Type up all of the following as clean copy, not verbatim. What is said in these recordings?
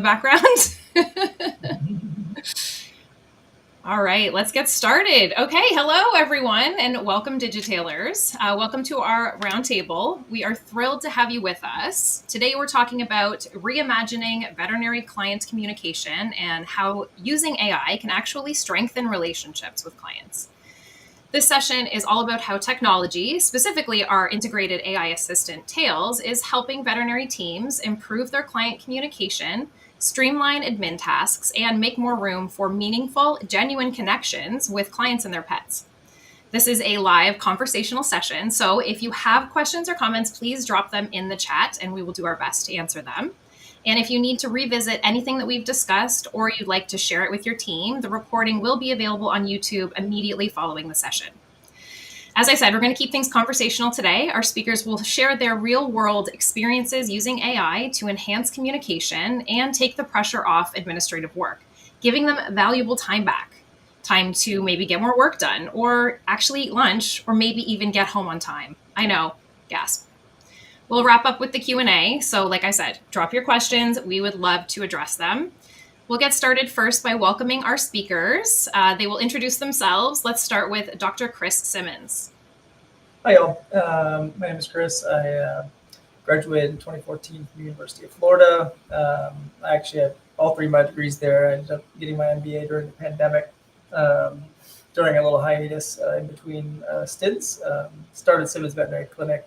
background. All right, let's get started. Okay, hello everyone, and welcome DigiTailors. Welcome to our roundtable. We are thrilled to have you with us. Today we're talking about reimagining veterinary client communication and how using AI can actually strengthen relationships with clients. This session is all about how technology, specifically our integrated AI assistant Tails, is helping veterinary teams improve their client communication, streamline admin tasks, and make more room for meaningful, genuine connections with clients and their pets. This is a live conversational session, so if you have questions or comments, please drop them in the chat and we will do our best to answer them. And if you need to revisit anything that we've discussed or you'd like to share it with your team, the recording will be available on YouTube immediately following the session. As I said, we're going to keep things conversational today. Our speakers will share their real-world experiences using AI to enhance communication and take the pressure off administrative work, giving them valuable time back. Time to maybe get more work done, or actually eat lunch, or maybe even get home on time. I know, gasp. We'll wrap up with the Q&A. So like I said, drop your questions. We would love to address them. We'll get started first by welcoming our speakers. They will introduce themselves. Let's start with Dr. Chris Simmons. Hi, y'all. My name is Chris. I graduated in 2014 from the University of Florida. I actually had all three of my degrees there. I ended up getting my MBA during the pandemic, during a little hiatus in between stints. Started Simmons Veterinary Clinic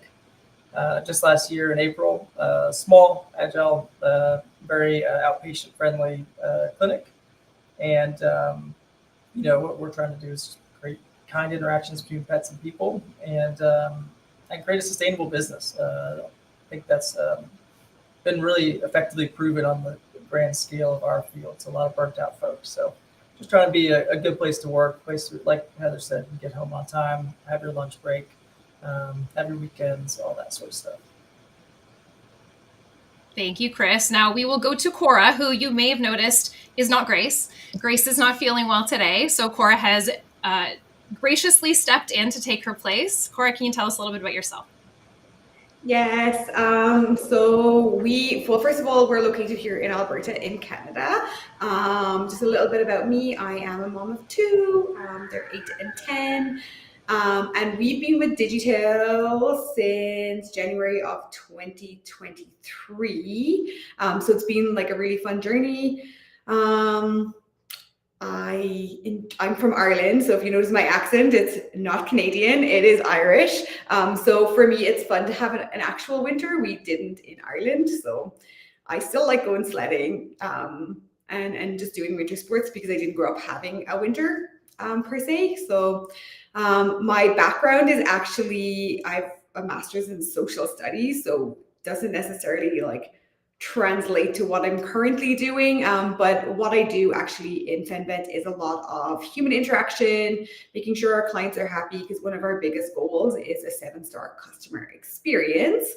just last year in April. Small, agile, very outpatient friendly clinic. And, what we're trying to do is create kind interactions between pets and people and create a sustainable business. I think that's been really effectively proven on the grand scale of our field. It's a lot of burnt out folks. So just trying to be a good place to work, place to, like Heather said, get home on time, have your lunch break, have your weekends, all that sort of stuff. Thank you, Chris. Now we will go to Cora, who you may have noticed is not Grace. Grace is not feeling well today, so Cora has graciously stepped in to take her place. Cora, can you tell us a little bit about yourself? Yes. Well, first of all, we're located here in Alberta in Canada. Just a little bit about me. I am a mom of two. They're 8 and 10. And we've been with Digitail since January of 2023. So it's been like a really fun journey. I'm from Ireland, so if you notice my accent, it's not Canadian, it is Irish. So for me, it's fun to have an actual winter. We didn't in Ireland, so I still like going sledding and just doing winter sports because I didn't grow up having a winter per se. So my background is actually, I have a master's in social studies, so doesn't necessarily translate to what I'm currently doing. But what I do actually in FenVet is a lot of human interaction, making sure our clients are happy, because one of our biggest goals is a 7-star customer experience.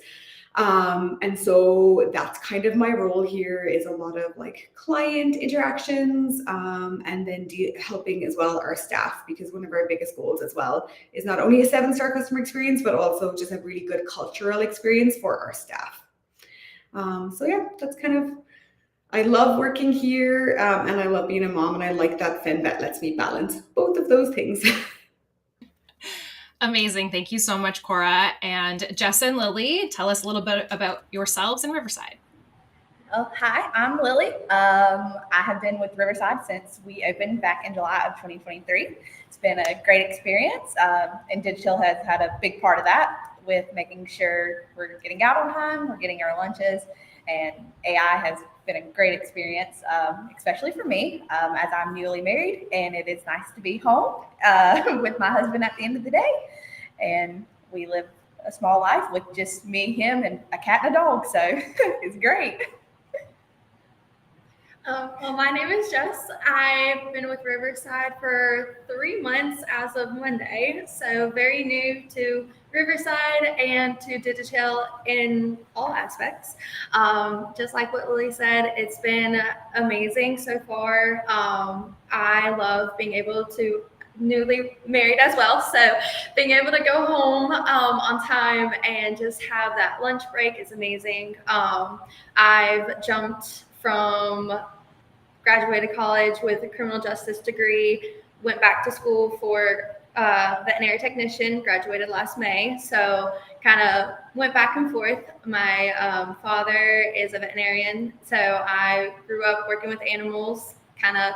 And so that's kind of my role here, is a lot of client interactions, and then helping as well our staff, because one of our biggest goals as well is not only a 7-star customer experience, but also just a really good cultural experience for our staff. So yeah, that's kind of, I love working here, and I love being a mom, and I like that FenVet lets me balance both of those things. Amazing. Thank you so much, Cora. And Jess and Lily, tell us a little bit about yourselves in Riverside. Oh, hi, I'm Lily. I have been with Riverside since we opened back in July of 2023. It's been a great experience, and Digitail has had a big part of that, with making sure we're getting out on time, we're getting our lunches, and AI has been a great experience, especially for me, as I'm newly married, and it is nice to be home with my husband at the end of the day. And we live a small life with just me, him, and a cat and a dog, so it's great. Well, my name is Jess. I've been with Riverside for 3 months as of Monday, so very new to Riverside and to Digitail in all aspects. Just like what Lily said, it's been amazing so far. I love being able to, newly married as well, so being able to go home on time and just have that lunch break is amazing. I've jumped from graduated college with a criminal justice degree, went back to school for veterinary technician, graduated last May. So kind of went back and forth. My father is a veterinarian, so I grew up working with animals, kind of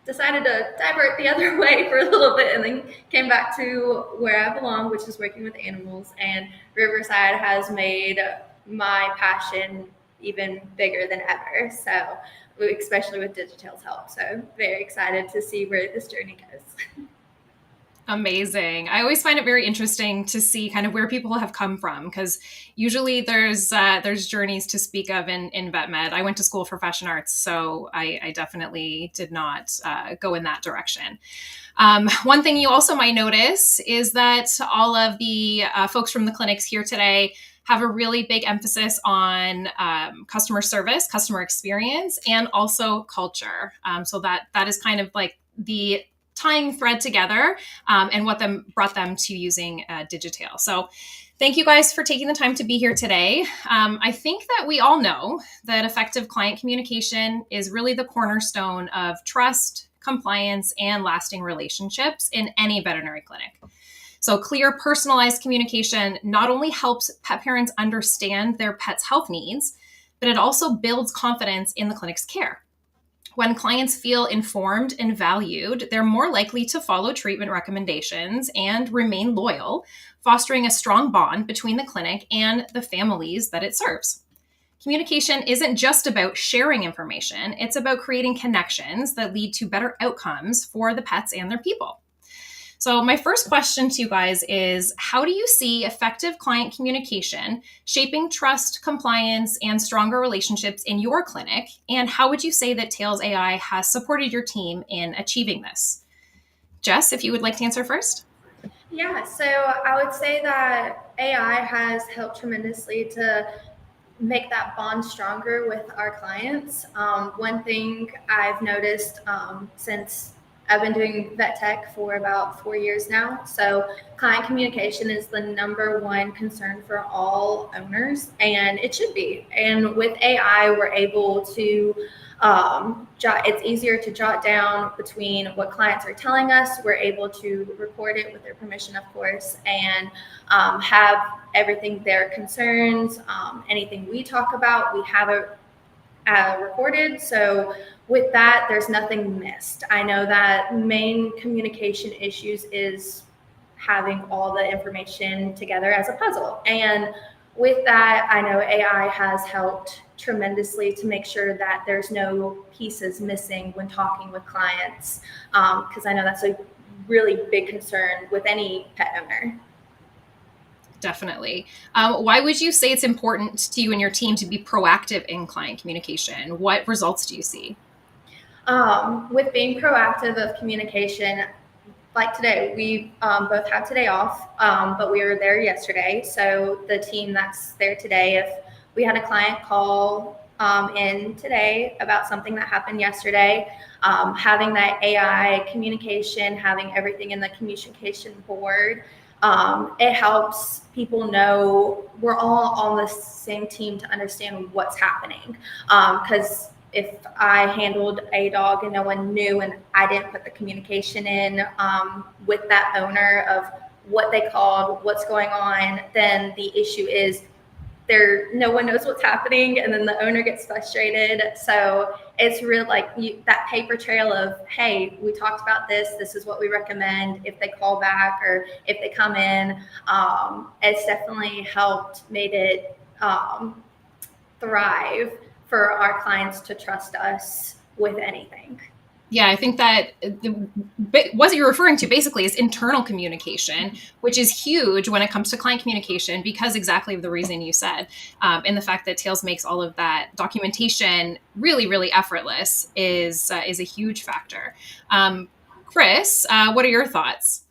decided to divert the other way for a little bit and then came back to where I belong, which is working with animals. And Riverside has made my passion even bigger than ever. So especially with Digitail's help. So very excited to see where this journey goes. Amazing. I always find it very interesting to see kind of where people have come from, because usually there's journeys to speak of in vet med. I went to school for fashion arts, so I definitely did not go in that direction. One thing you also might notice is that all of the folks from the clinics here today have a really big emphasis on customer service, customer experience, and also culture. So that is kind of like the tying thread together and what brought them to using Digitail. So thank you guys for taking the time to be here today. I think that we all know that effective client communication is really the cornerstone of trust, compliance, and lasting relationships in any veterinary clinic. So clear, personalized communication not only helps pet parents understand their pet's health needs, but it also builds confidence in the clinic's care. When clients feel informed and valued, they're more likely to follow treatment recommendations and remain loyal, fostering a strong bond between the clinic and the families that it serves. Communication isn't just about sharing information, it's about creating connections that lead to better outcomes for the pets and their people. So my first question to you guys is, how do you see effective client communication shaping trust, compliance, and stronger relationships in your clinic? And how would you say that Tails AI has supported your team in achieving this? Jess, if you would like to answer first. Yeah, so I would say that AI has helped tremendously to make that bond stronger with our clients. One thing I've noticed since I've been doing vet tech for about 4 years now. So client communication is the number one concern for all owners, and it should be. And with AI, we're able to it's easier to jot down between what clients are telling us. We're able to record it with their permission, of course, and have everything, their concerns, anything we talk about, we have it recorded. So with that, there's nothing missed. I know that main communication issues is having all the information together as a puzzle. And with that, I know AI has helped tremendously to make sure that there's no pieces missing when talking with clients, because I know that's a really big concern with any pet owner. Definitely. Why would you say it's important to you and your team to be proactive in client communication? What results do you see? With being proactive of communication, like today, we both have today off, but we were there yesterday. So the team that's there today, if we had a client call in today about something that happened yesterday, having that AI communication, having everything in the communication board, it helps people know we're all on the same team to understand what's happening. Because if I handled a dog and no one knew and I didn't put the communication in with that owner of what they called, what's going on, then the issue is no one knows what's happening, and then the owner gets frustrated. So it's real, like that paper trail of, hey, we talked about this. This is what we recommend if they call back or if they come in. It's definitely made it thrive for our clients to trust us with anything. Yeah, I think that what you're referring to basically is internal communication, which is huge when it comes to client communication, because exactly the reason you said, and the fact that Tails makes all of that documentation really, really effortless is a huge factor. Chris, what are your thoughts?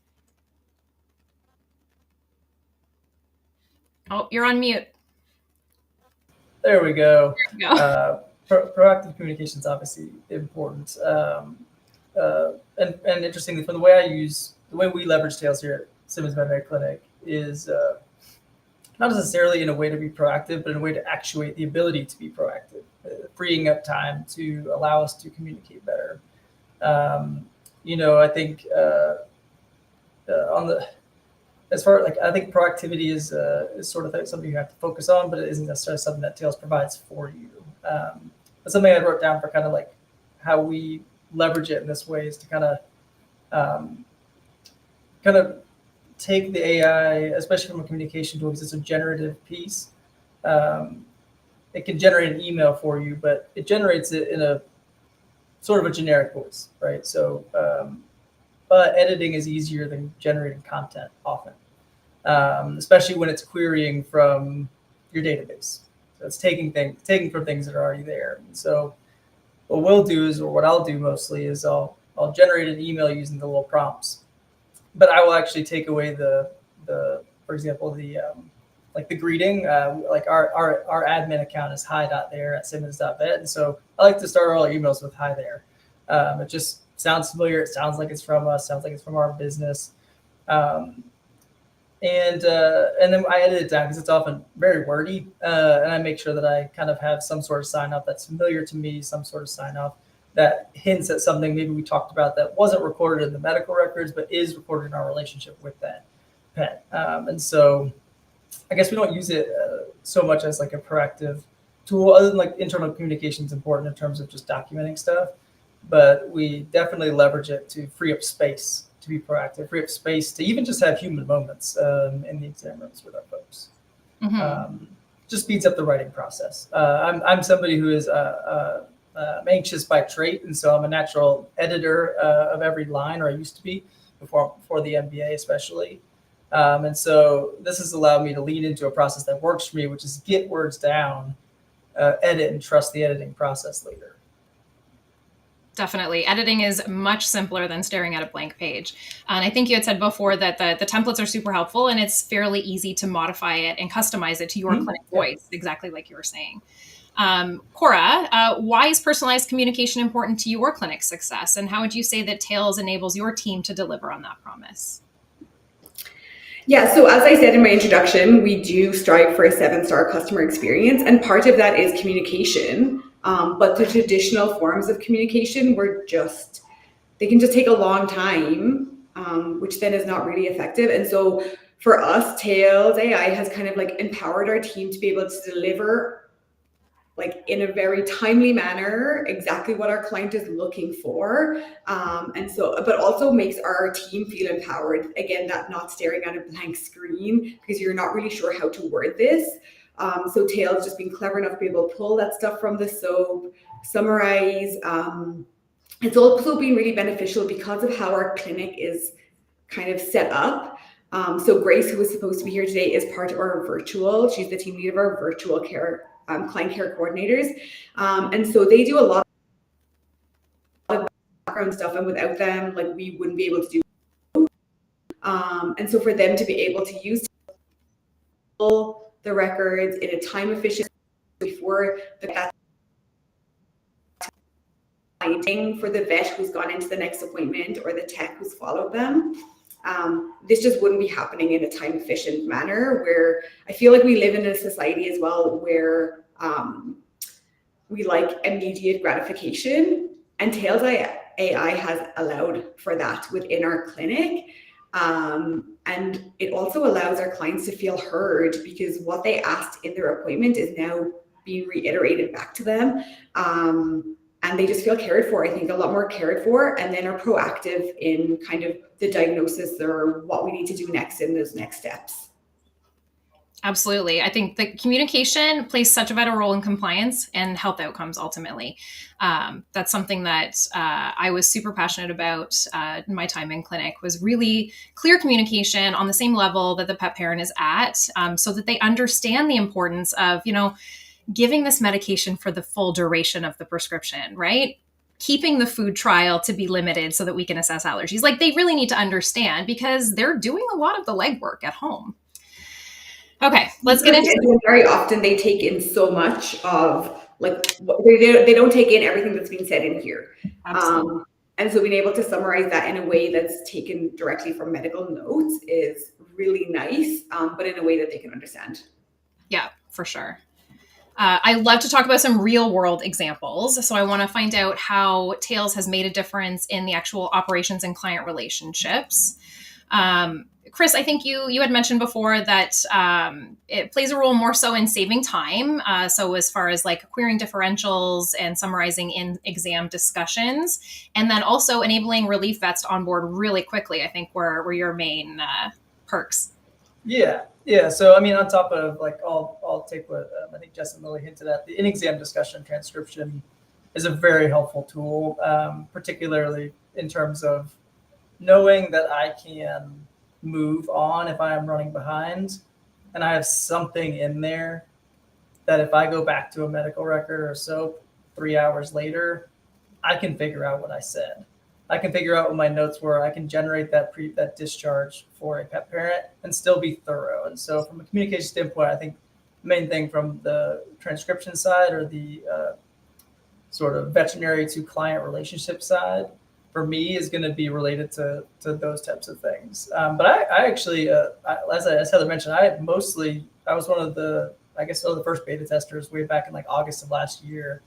Oh, you're on mute. There we go. There you go. Proactive communication is obviously important. And interestingly, from the way we leverage Tails here at Simmons Veterinary Clinic is not necessarily in a way to be proactive, but in a way to actuate the ability to be proactive. freeing up time to allow us to communicate better. I think on the as far like I think proactivity is sort of something you have to focus on, but it isn't necessarily something that Tails provides for you. But something I wrote down for kind of like how we leverage it in this way is to kind of take the AI, especially from a communication tool, because it's a generative piece. It can generate an email for you, but it generates it in a sort of a generic voice, right? So, but editing is easier than generating content often, especially when it's querying from your database. So it's taking from things that are already there. And so what we'll do is, or what I'll do mostly is I'll generate an email using the little prompts, but I will actually take away the for example, like the greeting, like our admin account is hi.there@simmons.vet. And so I like to start all our emails with hi there. It just sounds familiar. It sounds like it's from us, sounds like it's from our business. And then I edit it down because it's often very wordy. And I make sure that I kind of have some sort of sign off that's familiar to me, some sort of sign off that hints at something maybe we talked about that wasn't recorded in the medical records, but is recorded in our relationship with that pet. And so I guess we don't use it so much as like a proactive tool, other than like internal communication is important in terms of just documenting stuff. But we definitely leverage it to free up space to be proactive, free up space to even just have human moments in the exam rooms with our folks. Mm-hmm. Just speeds up the writing process. I'm somebody who is anxious by trait, and so I'm a natural editor of every line, or I used to be before the MBA especially. And so this has allowed me to lean into a process that works for me, which is get words down, edit, and trust the editing process later. Definitely. Editing is much simpler than staring at a blank page. And I think you had said before that the templates are super helpful, and it's fairly easy to modify it and customize it to your clinic voice, exactly like you were saying. Cora, why is personalized communication important to your clinic success? And how would you say that Tails enables your team to deliver on that promise? Yeah, so as I said in my introduction, we do strive for a 7-star customer experience, and part of that is communication. But the traditional forms of communication they can just take a long time, which then is not really effective. And so for us, Tails AI has kind of like empowered our team to be able to deliver like in a very timely manner exactly what our client is looking for, and so but also makes our team feel empowered, again, that not staring at a blank screen because you're not really sure how to word this. So Tails just being clever enough to be able to pull that stuff from the SOAP, summarize. It's also been really beneficial because of how our clinic is kind of set up. So Grace, who was supposed to be here today, is part of our virtual. She's the team lead of our virtual care client care coordinators. And so they do a lot of background stuff, and without them, like, we wouldn't be able to do. And so for them to be able to use the records in a time efficient before the finding for the vet who's gone into the next appointment or the tech who's followed them. This just wouldn't be happening in a time efficient manner, where I feel like we live in a society as well where we like immediate gratification, and Tails AI has allowed for that within our clinic. And it also allows our clients to feel heard, because what they asked in their appointment is now being reiterated back to them. And they just feel cared for, I think a lot more cared for, and then are proactive in kind of the diagnosis or what we need to do next in those next steps. Absolutely. I think the communication plays such a vital role in compliance and health outcomes ultimately. That's something that I was super passionate about in my time in clinic, was really clear communication on the same level that the pet parent is at, so that they understand the importance of, giving this medication for the full duration of the prescription, right? Keeping the food trial to be limited so that we can assess allergies. Like, they really need to understand, because they're doing a lot of the legwork at home. Okay, let's get into very often they take in so much of, like, they don't take in everything that's being said in here. Absolutely. And so being able to summarize that in a way that's taken directly from medical notes is really nice, but in a way that they can understand. Yeah, for sure. I love to talk about some real world examples. So I want to find out how Tails has made a difference in the actual operations and client relationships. Chris, I think you had mentioned before that it plays a role more so in saving time. So as far as like querying differentials and summarizing in exam discussions, and then also enabling relief vets to onboard really quickly, I think were your main perks. Yeah. So, I mean, on top of like, I'll take what I think Jess and Lily hinted at. The in-exam discussion transcription is a very helpful tool, particularly in terms of knowing that I can move on if I am running behind, and I have something in there that if I go back to a medical record or soap 3 hours later, I can figure out what I said. I can figure out what my notes were. I can generate that discharge for a pet parent and still be thorough. And so from a communication standpoint, I think the main thing from the transcription side or the sort of veterinary to client relationship side for me is going to be related to those types of things. But I actually, as Heather mentioned, I was one of the first beta testers way back in like August of last year.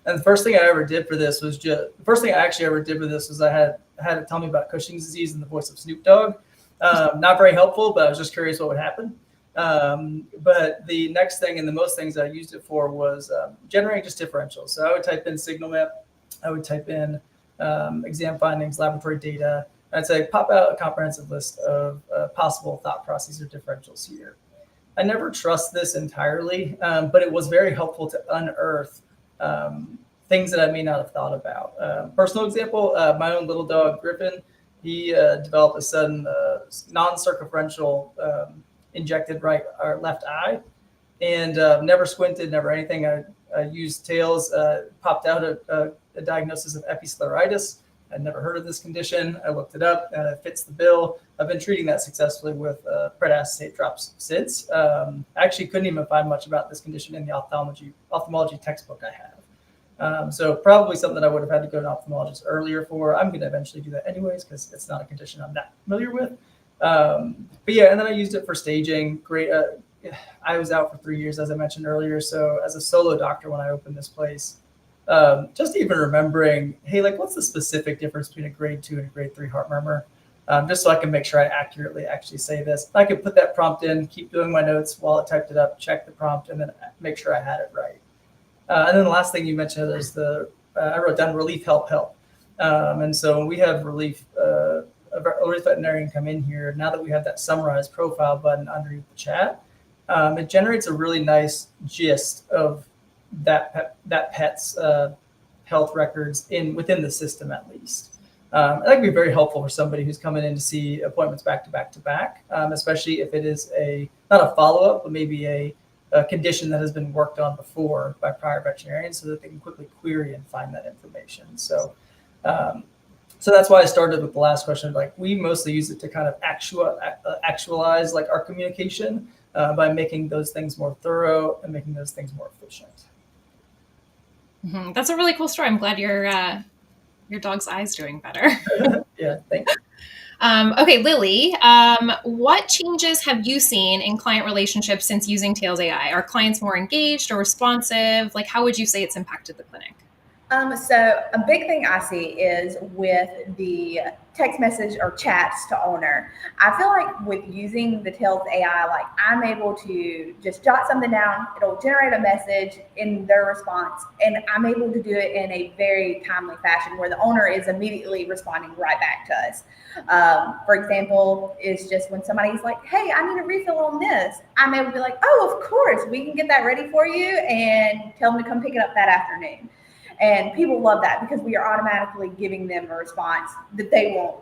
And the first thing I ever did for this was I had it tell me about Cushing's disease in the voice of Snoop Dogg. Not very helpful, but I was just curious what would happen. But the next thing and the most things I used it for was generating just differentials. So I would type in signal map, I would type in exam findings, laboratory data. I'd say pop out a comprehensive list of possible thought processes or differentials here. I never trust this entirely, but it was very helpful to unearth things that I may not have thought about. Personal example, my own little dog, Griffin, he developed a sudden non-circumferential injected right or left eye, and never squinted, never anything. I used Tails, popped out a diagnosis of episcleritis. I'd never heard of this condition. I looked it up, and it fits the bill. I've been treating that successfully with predacetate drops since. I actually couldn't even find much about this condition in the ophthalmology textbook I have. So probably something I would have had to go to an ophthalmologist earlier for. I'm going to eventually do that anyways because it's not a condition I'm that familiar with. But yeah, and then I used it for staging. Great. I was out for 3 years, as I mentioned earlier. So as a solo doctor, when I opened this place, just even remembering, hey, like what's the specific difference between a grade 2 and a grade 3 heart murmur? Just so I can make sure I accurately actually say this. I could put that prompt in, keep doing my notes while I typed it up, check the prompt, and then make sure I had it right. And then the last thing you mentioned is I wrote down relief help. And so when we have relief veterinarian come in here, now that we have that summarized profile button underneath the chat, it generates a really nice gist of that pet's health records within the system at least. That could be very helpful for somebody who's coming in to see appointments back to back, especially if it is not a follow-up, but maybe a condition that has been worked on before by prior veterinarians so that they can quickly query and find that information. So that's why I started with the last question. Like we mostly use it to kind of actualize like our communication by making those things more thorough and making those things more efficient. Mm-hmm. That's a really cool story. I'm glad your dog's eye's doing better. Yeah, thank you. Okay, Lily, what changes have you seen in client relationships since using Tails AI? Are clients more engaged or responsive? Like, how would you say it's impacted the clinic? So a big thing I see is with the text message or chats to owner. I feel like with using the Tails AI, like I'm able to just jot something down. It'll generate a message in their response, and I'm able to do it in a very timely fashion where the owner is immediately responding right back to us. For example, is just when somebody's like, hey, I need a refill on this. I'm able to be like, oh, of course, we can get that ready for you and tell them to come pick it up that afternoon. And people love that because we are automatically giving them a response that they want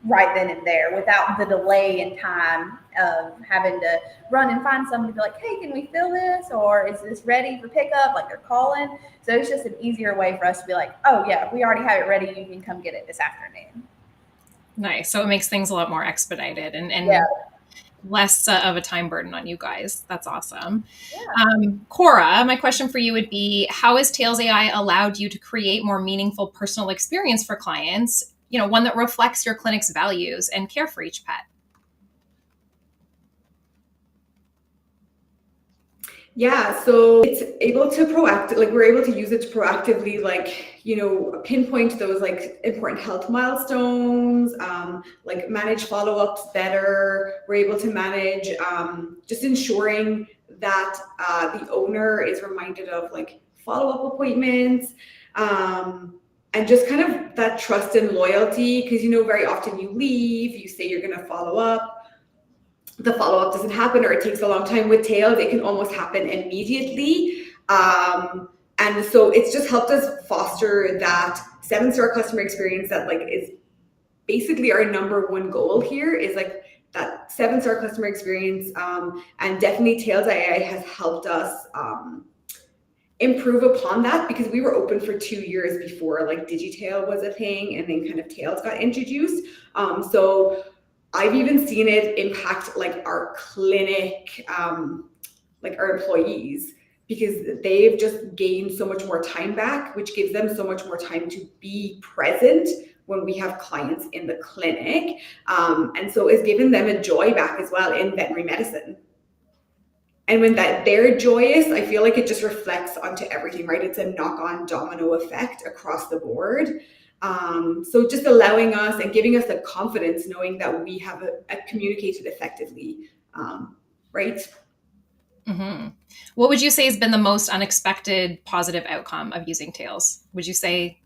right then and there without the delay in time of having to run and find somebody to be like, hey, can we fill this? Or is this ready for pickup? Like they're calling. So it's just an easier way for us to be like, oh, yeah, we already have it ready. You can come get it this afternoon. Nice. So it makes things a lot more expedited and yeah. less of a time burden on you guys. That's awesome. Yeah. Cora, my question for you would be, how has Tails AI allowed you to create more meaningful personal experience for clients, one that reflects your clinic's values and care for each pet? Yeah, so it's able to we're able to use it to proactively, pinpoint those like important health milestones, like manage follow-ups better. We're able to manage just ensuring that the owner is reminded of like follow-up appointments, and just kind of that trust and loyalty, because very often you leave, you say you're going to follow up, the follow-up doesn't happen, or it takes a long time. With Tails, it can almost happen immediately. And so it's just helped us foster that 7-star customer experience that like is basically our number one goal here, is like that 7-star customer experience. And definitely Tails AI has helped us improve upon that, because we were open for 2 years before like Digitail was a thing, and then kind of Tails got introduced. So I've even seen it impact like our clinic, like our employees, because they've just gained so much more time back, which gives them so much more time to be present when we have clients in the clinic. And so it's given them a joy back as well in veterinary medicine. And when they're joyous, I feel like it just reflects onto everything, right? It's a knock-on domino effect across the board. So just allowing us and giving us the confidence, knowing that we have communicated effectively, right? Mm-hmm. What would you say has been the most unexpected positive outcome of using Tails? Would you say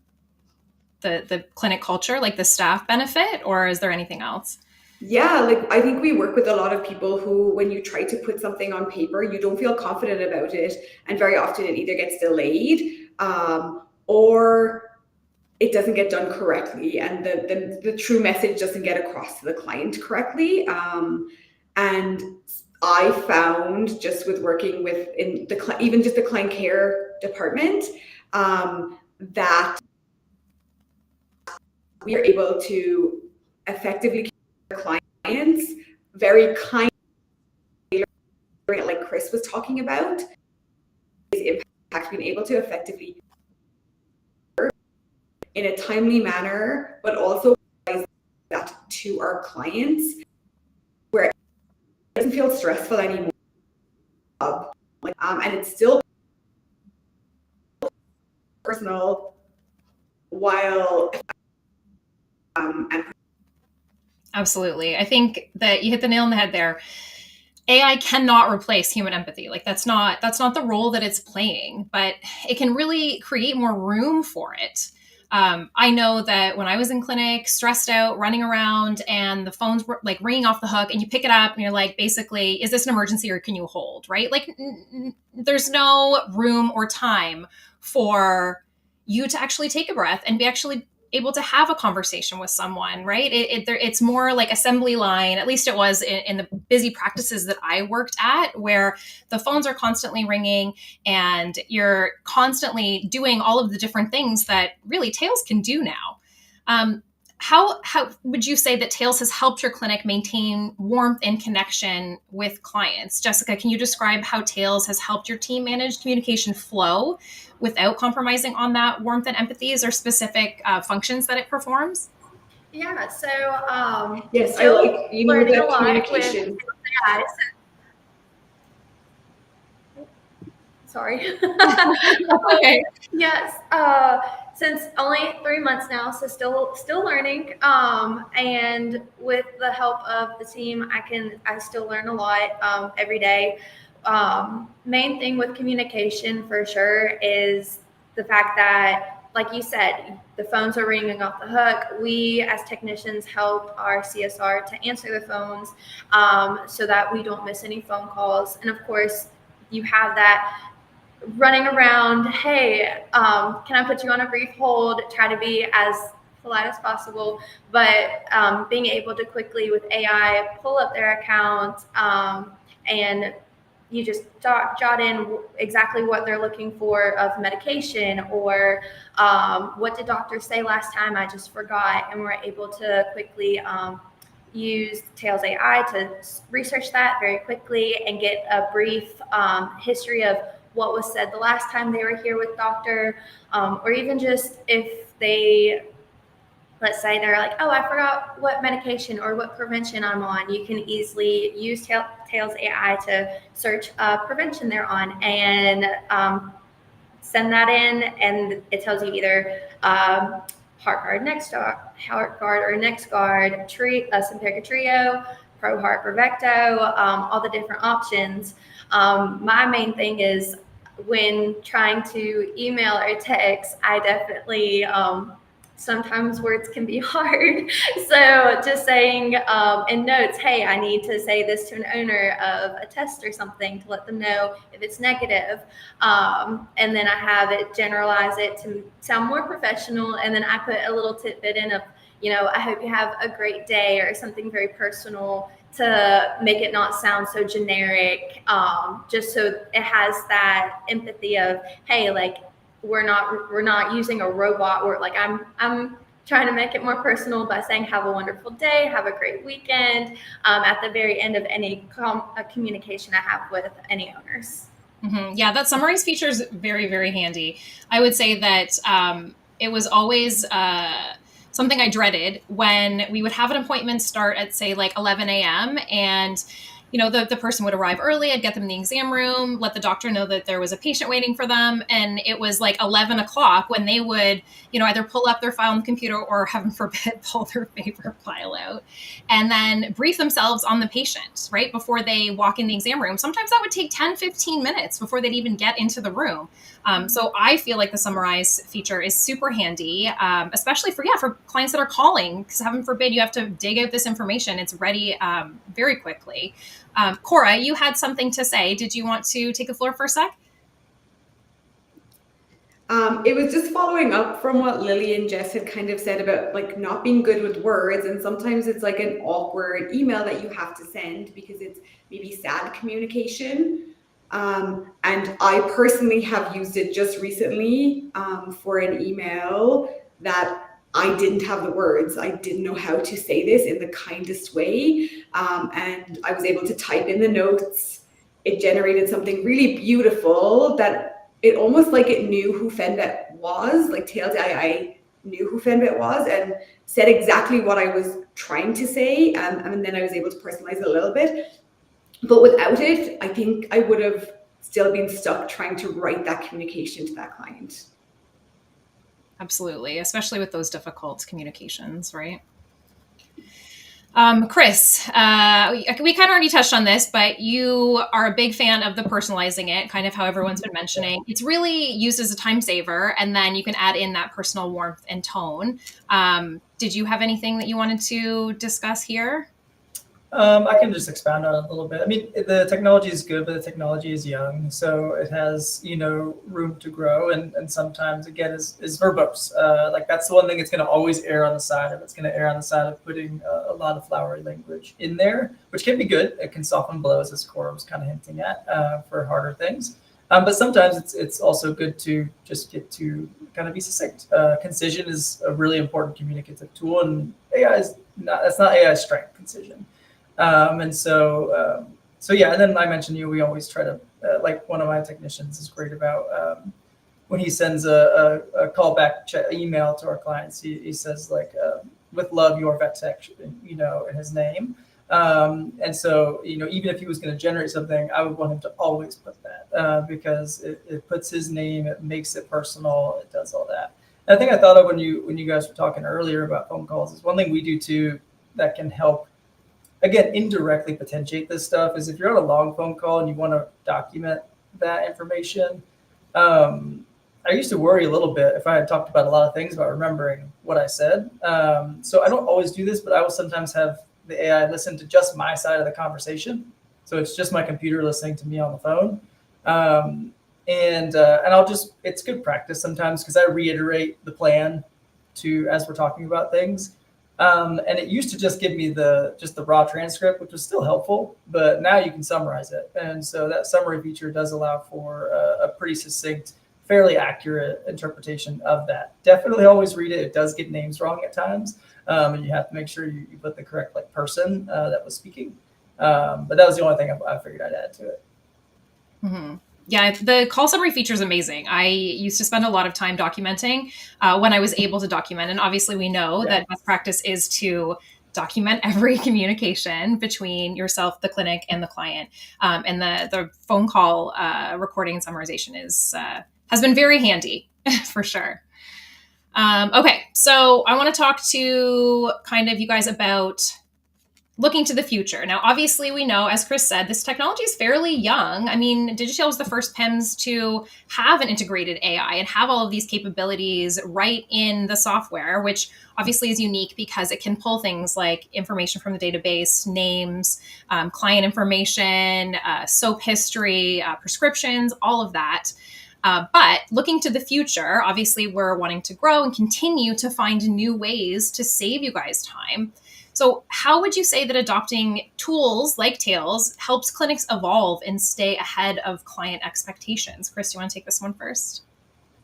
the clinic culture, like the staff benefit, or is there anything else? Yeah, like I think we work with a lot of people who, when you try to put something on paper, you don't feel confident about it. And very often it either gets delayed, or it doesn't get done correctly, and the true message doesn't get across to the client correctly. And I found, just with working with even just the client care department, that we are able to effectively care for clients very kind, like Chris was talking about, is impact, being able to effectively in a timely manner, but also that to our clients, where it doesn't feel stressful anymore. And it's still personal, while and Absolutely. I think that you hit the nail on the head there. AI cannot replace human empathy. Like that's not the role that it's playing, but it can really create more room for it. I know that when I was in clinic, stressed out, running around, and the phones were like ringing off the hook, and you pick it up and you're like, basically, is this an emergency or can you hold? Right? Like, there's no room or time for you to actually take a breath and be actually able to have a conversation with someone, right? It's more like assembly line. At least it was in the busy practices that I worked at, where the phones are constantly ringing and you're constantly doing all of the different things that really Tails can do now. How would you say that Tails has helped your clinic maintain warmth and connection with clients? Jessica, can you describe how Tails has helped your team manage communication flow without compromising on that warmth and empathy? Is there specific functions that it performs? Yeah, so yes, I still like learning a that lot communication. with AI. Sorry. Okay. Yes. Since only 3 months now, so still learning. And with the help of the team, I still learn a lot every day. Main thing with communication for sure is the fact that, like you said, the phones are ringing off the hook. We as technicians help our CSR to answer the phones, so that we don't miss any phone calls. And of course, you have that running around, hey, can I put you on a brief hold? Try to be as polite as possible, but being able to quickly with AI pull up their account, and you just jot in exactly what they're looking for of medication, or what did doctor say last time? I just forgot. And we're able to quickly use Tails AI to research that very quickly and get a brief history of what was said the last time they were here with doctor, or even just if they let's say they're like, oh, I forgot what medication or what prevention I'm on. You can easily use Tails AI to search prevention they're on and send that in, and it tells you either Heart Guard, Heart Guard or Next Guard, Simparica Trio, Pro Heart, Bravecto, all the different options. My main thing is when trying to email or text, I definitely sometimes words can be hard. So just saying in notes, hey, I need to say this to an owner of a test or something to let them know if it's negative. And then I have it generalize it to sound more professional. And then I put a little tidbit in of, I hope you have a great day or something very personal to make it not sound so generic, just so it has that empathy of, hey, like, we're not using a robot, or like I'm trying to make it more personal by saying have a wonderful day, have a great weekend, at the very end of any communication I have with any owners. Mm-hmm. Yeah, that summarize feature is very, very handy. I would say that it was always something I dreaded when we would have an appointment start at, say, like 11 a.m. and the person would arrive early. I'd get them in the exam room, let the doctor know that there was a patient waiting for them. And it was like 11 o'clock when they would, either pull up their file on the computer or, heaven forbid, pull their favorite file out and then brief themselves on the patient right before they walk in the exam room. Sometimes that would take 10, 15 minutes before they'd even get into the room. So I feel like the summarize feature is super handy, especially for clients that are calling, because heaven forbid you have to dig out this information. It's ready very quickly. Cora, you had something to say. Did you want to take the floor for a sec? It was just following up from what Lily and Jess had kind of said about like not being good with words, and sometimes it's like an awkward email that you have to send because it's maybe sad communication. And I personally have used it just recently for an email that I didn't have the words. I didn't know how to say this in the kindest way. And I was able to type in the notes. It generated something really beautiful that it almost like it knew who Fenvet was, like Tails AI knew who Fenvet was and said exactly what I was trying to say. And then I was able to personalize it a little bit. But without it, I think I would have still been stuck trying to write that communication to that client. Absolutely, especially with those difficult communications, right? Chris, we kind of already touched on this, but you are a big fan of the personalizing it, kind of how everyone's been mentioning. It's really used as a time saver, and then you can add in that personal warmth and tone. Did you have anything that you wanted to discuss here? I can just expound on it a little bit. I mean, the technology is good, but the technology is young, so it has room to grow, and sometimes again is verbose. Like that's the one thing it's going to always err on the side of. It's going to err on the side of putting a lot of flowery language in there, which can be good. It can soften blows, as Cora was kind of hinting at, for harder things. But sometimes it's also good to just get to kind of be succinct. Concision is a really important communicative tool, and that's not AI's strength, concision. And so yeah, and then I mentioned we always try to, like one of my technicians is great about when he sends a callback email to our clients, he says like, with love, your vet tech, in his name. And so, even if he was going to generate something, I would want him to always put that because it puts his name, it makes it personal, it does all that. And I think I thought of when you guys were talking earlier about phone calls, is one thing we do too that can help, again, indirectly potentiate this stuff is if you're on a long phone call and you want to document that information. I used to worry a little bit if I had talked about a lot of things about remembering what I said. So I don't always do this, but I will sometimes have the AI listen to just my side of the conversation. So it's just my computer listening to me on the phone. And I'll just, it's good practice sometimes because I reiterate the plan as we're talking about things. And it used to just give me the raw transcript, which was still helpful, but now you can summarize it. And so that summary feature does allow for a pretty succinct, fairly accurate interpretation of that. Definitely always read it. It does get names wrong at times. And you have to make sure you put the correct person that was speaking. But that was the only thing I figured I'd add to it. Mm-hmm. Yeah, the call summary feature is amazing. I used to spend a lot of time documenting when I was able to document. And obviously, we know that best practice is to document every communication between yourself, the clinic, and the client. And the phone call recording and summarization has been very handy for sure. Okay, so I want to talk to kind of you guys about looking to the future. Now, obviously, we know, as Chris said, this technology is fairly young. I mean, Digitail was the first PIMS to have an integrated AI and have all of these capabilities right in the software, which obviously is unique because it can pull things like information from the database, names, client information, SOAP history, prescriptions, all of that. But looking to the future, obviously, we're wanting to grow and continue to find new ways to save you guys time. So how would you say that adopting tools like Tails helps clinics evolve and stay ahead of client expectations? Chris, do you want to take this one first?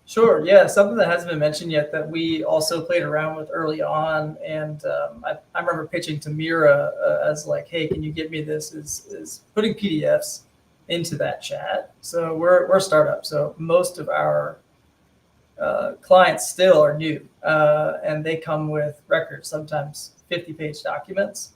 Sure. Yeah. Something that hasn't been mentioned yet that we also played around with early on. And I remember pitching to Mira as like, hey, can you give me this? Is putting PDFs into that chat. So we're a startup. So most of our clients still are new and they come with records, sometimes 50-page documents.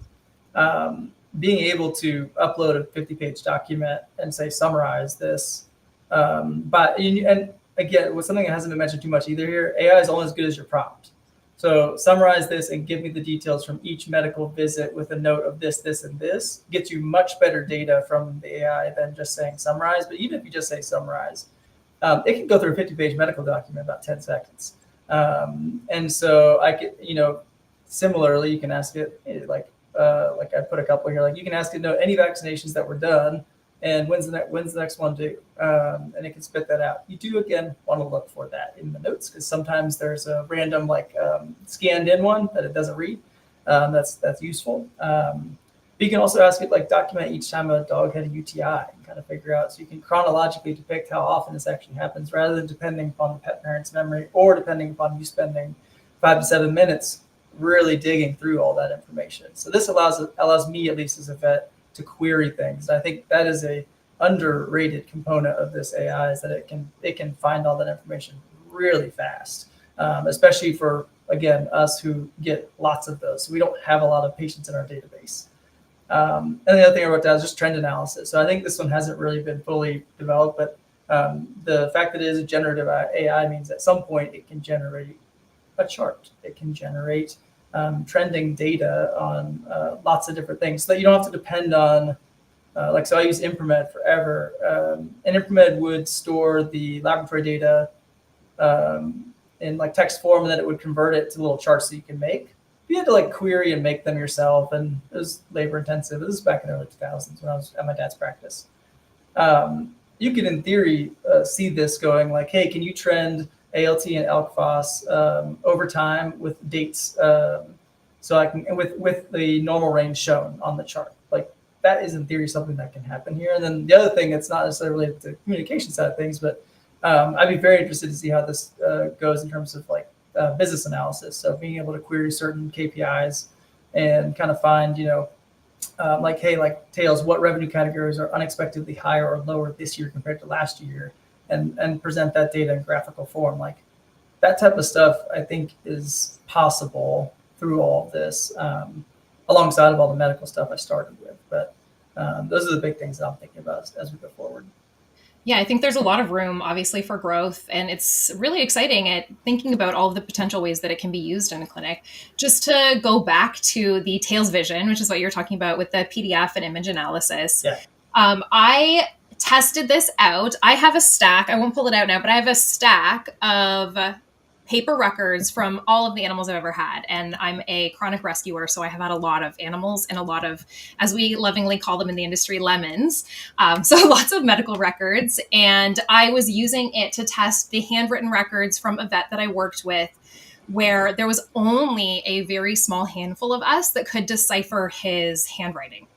Being able to upload a 50-page document and say, summarize this. And again, with something that hasn't been mentioned too much either here, AI is only as good as your prompt. So summarize this and give me the details from each medical visit with a note of this, this, and this gets you much better data from the AI than just saying summarize. But even if you just say summarize, it can go through a 50-page medical document in about 10 seconds. And so I could, similarly, you can ask it like I put a couple here, like you can ask it, know any vaccinations that were done and when's the next one due? And it can spit that out. You do, again, want to look for that in the notes because sometimes there's a random scanned in one that it doesn't read. That's useful. But you can also ask it document each time a dog had a UTI and kind of figure out, so you can chronologically depict how often this actually happens rather than depending upon the pet parent's memory or depending upon you spending 5 to 7 minutes really digging through all that information. So this allows me, at least as a vet, to query things. I think that is a underrated component of this AI, is that it can find all that information really fast, especially for, again, us who get lots of those. So we don't have a lot of patients in our database. And the other thing I wrote down is just trend analysis. So I think this one hasn't really been fully developed, but the fact that it is a generative AI means at some point it can generate a chart. It can generate trending data on lots of different things so that you don't have to depend on, so I use Impromed forever. And Impromed would store the laboratory data in text form, and then it would convert it to little charts that you can make. You had to query and make them yourself, and it was labor intensive. This was back in the early 2000s when I was at my dad's practice. You could, in theory, see this going hey, can you trend ALT and ALK phos over time with dates, so I can with the normal range shown on the chart. That is, in theory, something that can happen here. And then the other thing, it's not necessarily related to the communication side of things, but I'd be very interested to see how this goes in terms of business analysis. So being able to query certain KPIs and kind of find, hey, Tails, what revenue categories are unexpectedly higher or lower this year compared to last year, and present that data in graphical form. That type of stuff, I think, is possible through all of this, alongside of all the medical stuff I started with. But those are the big things that I'm thinking about as we go forward. Yeah, I think there's a lot of room, obviously, for growth. And it's really exciting at thinking about all of the potential ways that it can be used in a clinic. Just to go back to the Tails vision, which is what you're talking about with the PDF and image analysis. Yeah. I tested this out. I have a stack. I won't pull it out now, but I have a stack of paper records from all of the animals I've ever had. And I'm a chronic rescuer, so I have had a lot of animals and a lot of, as we lovingly call them in the industry, lemons. So lots of medical records. And I was using it to test the handwritten records from a vet that I worked with, where there was only a very small handful of us that could decipher his handwriting.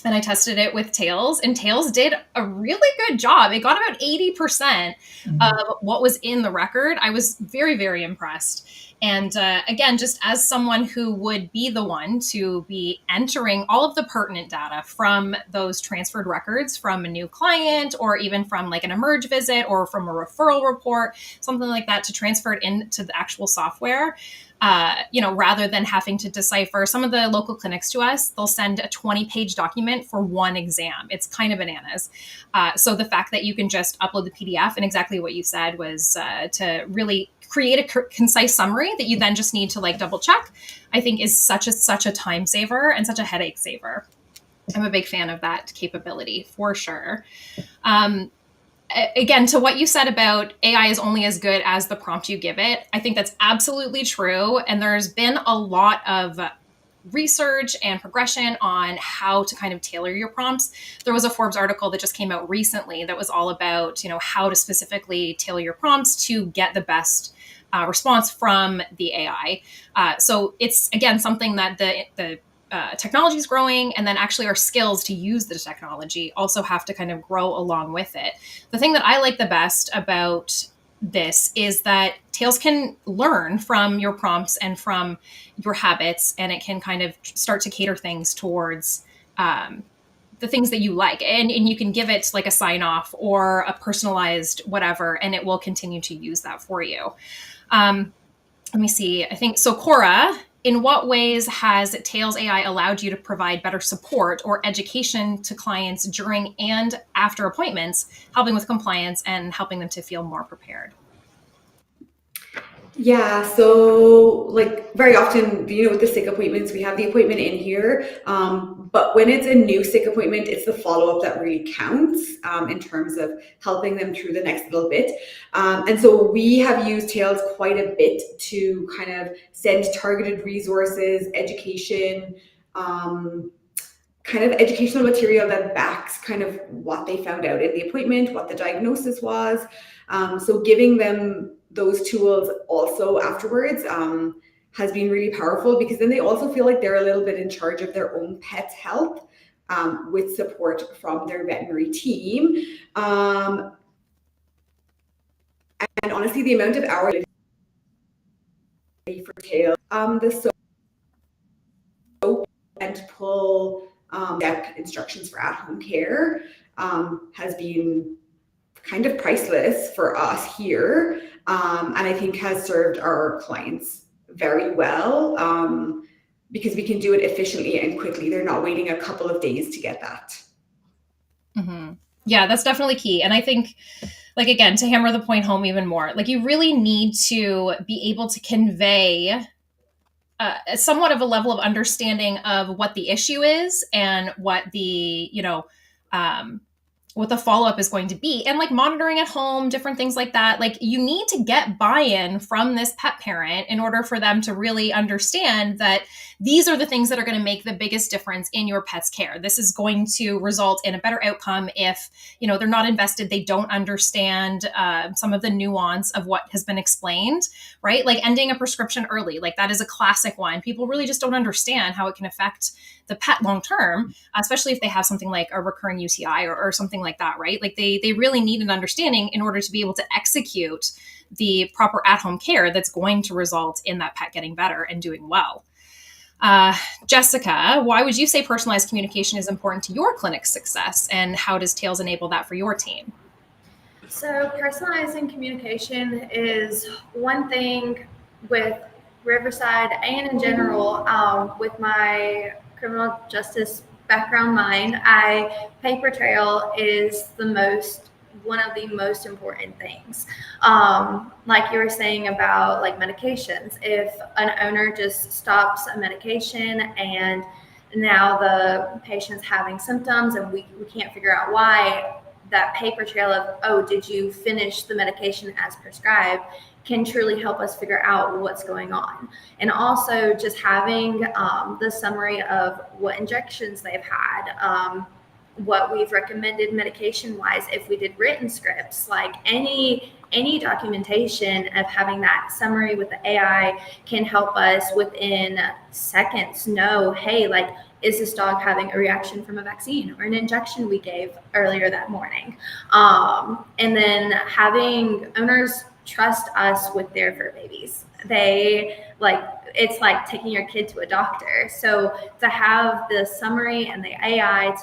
And I tested it with Tails, and Tails did a really good job. It got about 80% of what was in the record. I was very, very impressed. And again, just as someone who would be the one to be entering all of the pertinent data from those transferred records from a new client, or even from like an emerge visit or from a referral report, something like that, to transfer it into the actual software, rather than having to decipher. Some of the local clinics to us, they'll send a 20-page document for one exam. It's kind of bananas. So the fact that you can just upload the PDF, and exactly what you said was to really create a concise summary that you then just need to like double check, I think is such a time saver and such a headache saver. I'm a big fan of that capability for sure. Again, to what you said about AI is only as good as the prompt you give it, I think that's absolutely true. And there's been a lot of research and progression on how to kind of tailor your prompts. There was a Forbes article that just came out recently that was all about, how to specifically tailor your prompts to get the best response from the AI. So it's, again, something that the technology is growing, and then actually our skills to use the technology also have to kind of grow along with it. The thing that I like the best about this is that Tails can learn from your prompts and from your habits, and it can kind of start to cater things towards the things that you like. And you can give it like a sign off or a personalized whatever, and it will continue to use that for you. Let me see. I think so. Cora, in what ways has Tails AI allowed you to provide better support or education to clients during and after appointments, helping with compliance and helping them to feel more prepared? Yeah, so like very often, with the sick appointments, we have the appointment in here. But when it's a new sick appointment, it's the follow-up that really counts in terms of helping them through the next little bit. And so we have used Tails quite a bit to kind of send targeted resources, education, kind of educational material that backs kind of what they found out in the appointment, what the diagnosis was. So giving them those tools also afterwards has been really powerful, because then they also feel like they're a little bit in charge of their own pet's health with support from their veterinary team. And honestly, the amount of hours for Tails, the soap and pull step instructions for at-home care has been kind of priceless for us here, and I think has served our clients very well, because we can do it efficiently and quickly. They're not waiting a couple of days to get that. Mm-hmm. Yeah, that's definitely key. And I think, like, again, to hammer the point home even more, like, you really need to be able to convey somewhat of a level of understanding of what the issue is and what the, what the follow-up is going to be, and like monitoring at home, different things like that. Like, you need to get buy-in from this pet parent in order for them to really understand that these are the things that are going to make the biggest difference in your pet's care. This is going to result in a better outcome if, they're not invested, they don't understand some of the nuance of what has been explained, right? Like ending a prescription early, like that is a classic one. People really just don't understand how it can affect the pet long-term, especially if they have something like a recurring UTI or something like that, right? Like they really need an understanding in order to be able to execute the proper at-home care that's going to result in that pet getting better and doing well. Jessica, why would you say personalized communication is important to your clinic's success, and how does Tails enable that for your team? So personalizing communication is one thing with Riverside and in general, with my criminal justice background mind, paper trail is one of the most important things. Like you were saying about like medications, if an owner just stops a medication and now the patient's having symptoms and we can't figure out why, that paper trail of, oh, did you finish the medication as prescribed, can truly help us figure out what's going on. And also just having the summary of what injections they've had, what we've recommended medication-wise, if we did written scripts, like any documentation of having that summary with the AI can help us within seconds know, hey, like, is this dog having a reaction from a vaccine or an injection we gave earlier that morning? And then having owners trust us with their fur babies. it's like taking your kid to a doctor. So to have the summary and the AI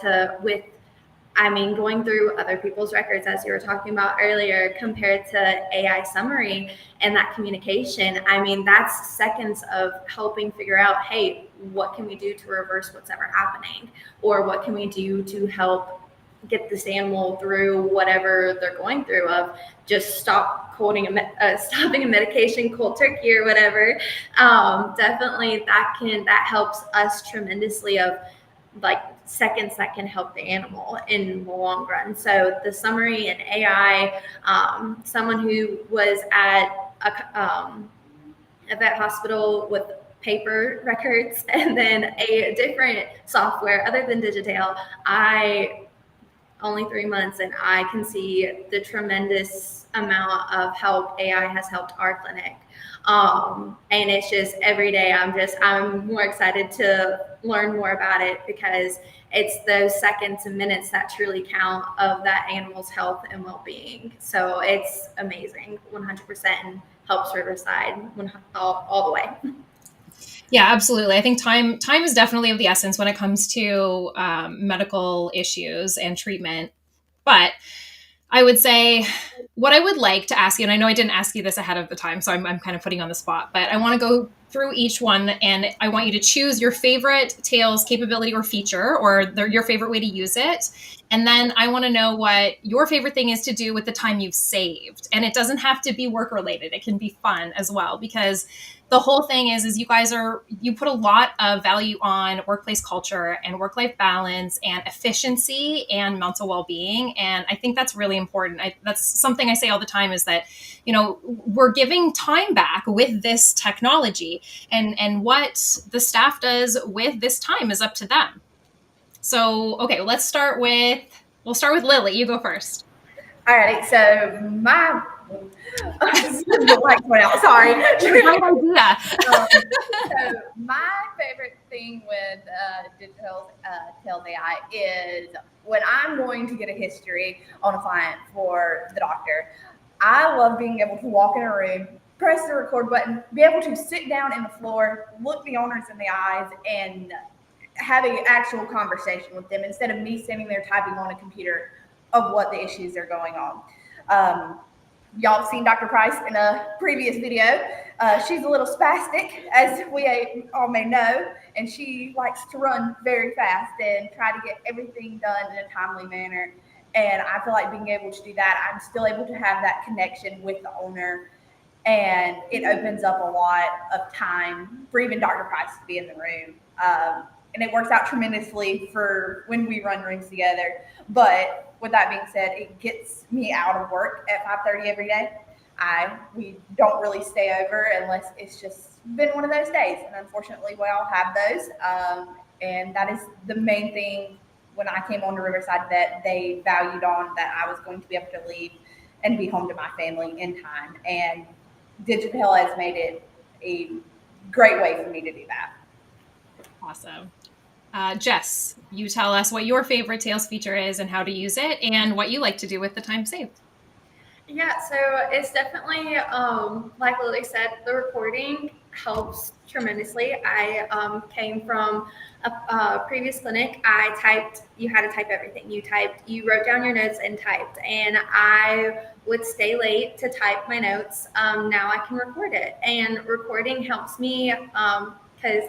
going through other people's records, as you were talking about earlier, compared to AI summary and that communication, that's seconds of helping figure out, hey, what can we do to reverse what's ever happening? Or what can we do to help get this animal through whatever they're going through, of just stopping a medication cold turkey or whatever. Definitely that helps us tremendously, of like seconds that can help the animal in the long run. So the summary and AI, someone who was at a vet hospital with paper records and then a different software other than Digitail, only 3 months, and I can see the tremendous amount of help AI has helped our clinic. And it's just every day I'm more excited to learn more about it, because it's those seconds and minutes that truly count of that animal's health and well-being. So it's amazing, 100%, and helps Riverside all the way. Yeah, absolutely. I think time is definitely of the essence when it comes to medical issues and treatment. But I would say what I would like to ask you, and I know I didn't ask you this ahead of the time, so I'm kind of putting you on the spot, but I want to go through each one, and I want you to choose your favorite Tails capability or feature, or your favorite way to use it. And then I want to know what your favorite thing is to do with the time you've saved. And it doesn't have to be work related. It can be fun as well, because the whole thing is you put a lot of value on workplace culture and work-life balance and efficiency and mental well-being. And I think that's really important. That's something I say all the time, is that, we're giving time back with this technology, and what the staff does with this time is up to them. So, okay, we'll start with Lily. You go first. All right. So my sorry. Great idea. So my favorite thing with Digital Tails AI is when I'm going to get a history on a client for the doctor. I love being able to walk in a room, press the record button, be able to sit down in the floor, look the owners in the eyes, and have an actual conversation with them, instead of me sitting there typing on a computer of what the issues are going on. Y'all have seen Dr. Price in a previous video. She's a little spastic, as we all may know, and she likes to run very fast and try to get everything done in a timely manner. And I feel like being able to do that, I'm still able to have that connection with the owner, and it opens up a lot of time for even Dr. Price to be in the room. And it works out tremendously for when we run rooms together. But with that being said, it gets me out of work at 5:30 every day. We don't really stay over unless it's just been one of those days. And unfortunately, we all have those. And that is the main thing when I came on to Riverside Vet, they valued on that I was going to be able to leave and be home to my family in time. And Digitail has made it a great way for me to do that. Awesome. Jess, you tell us what your favorite Tails feature is and how to use it, and what you like to do with the time saved. Yeah, so it's definitely, like Lily said, the recording helps tremendously. I came from a previous clinic. You had to type everything. You wrote down your notes and typed, and I would stay late to type my notes. Now I can record it, and recording helps me because